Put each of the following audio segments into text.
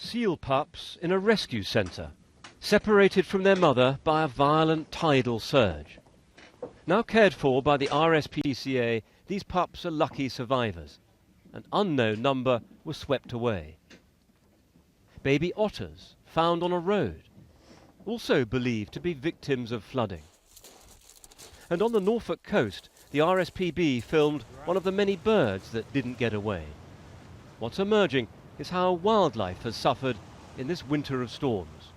Seal pups in a rescue centre, separated from their mother by a violent tidal surge. Now cared for by the RSPCA, these pups are lucky survivors. An unknown number was swept away. Baby otters found on a road, also believed to be victims of flooding. And on the Norfolk coast, the RSPB filmed one of the many birds that didn't get away. What's emerging is how wildlife has suffered in this winter of storms.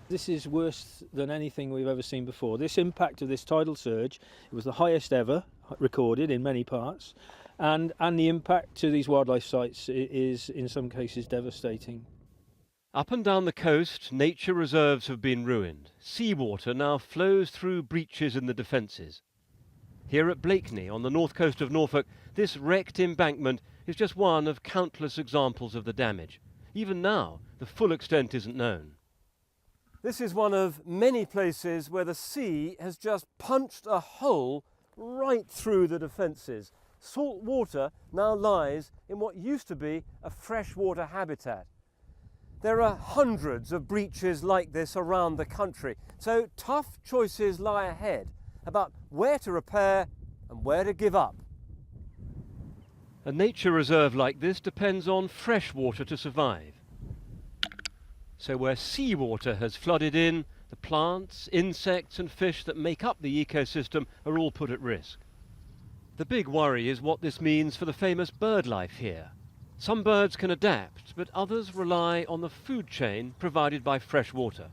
This is worse than anything we've ever seen before. This impact of this tidal surge, it was the highest ever recorded in many parts, and the impact to these wildlife sites is in some cases devastating. Up and down the coast, nature reserves have been ruined. Seawater now flows through breaches in the defences. Here at Blakeney, on the north coast of Norfolk, this wrecked embankment is just one of countless examples of the damage. Even now, the full extent isn't known. This is one of many places where the sea has just punched a hole right through the defences. Salt water now lies in what used to be a freshwater habitat. There are hundreds of breaches like this around the country, so tough choices lie ahead about where to repair and where to give up. A nature reserve like this depends on fresh water to survive. So where seawater has flooded in, the plants, insects and fish that make up the ecosystem are all put at risk. The big worry is what this means for the famous bird life here. Some birds can adapt, but others rely on the food chain provided by fresh water.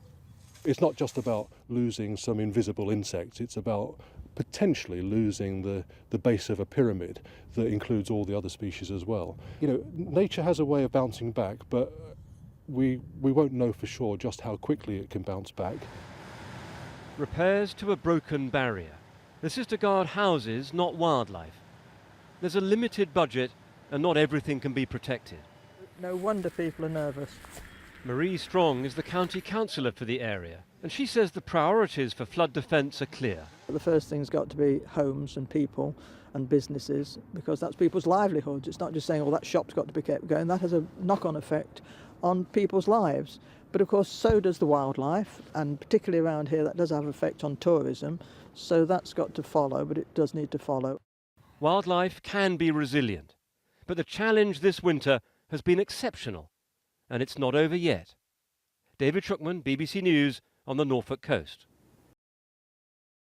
It's not just about losing some invisible insects, it's about potentially losing the base of a pyramid that includes all the other species as well. You know, nature has a way of bouncing back, but we won't know for sure just how quickly it can bounce back. Repairs to a broken barrier. This is to guard houses, not wildlife. There's a limited budget and not everything can be protected. No wonder people are nervous. Marie Strong is the county councillor for the area, and she says the priorities for flood defence are clear. The first thing's got to be homes and people and businesses, because that's people's livelihoods. It's not just saying, oh, that shop's got to be kept going. That has a knock-on effect on people's lives. But of course, so does the wildlife, and particularly around here, that does have an effect on tourism. So that's got to follow, but it does need to follow. Wildlife can be resilient, but the challenge this winter has been exceptional, and it's not over yet. David Shukman, BBC News, on the Norfolk coast.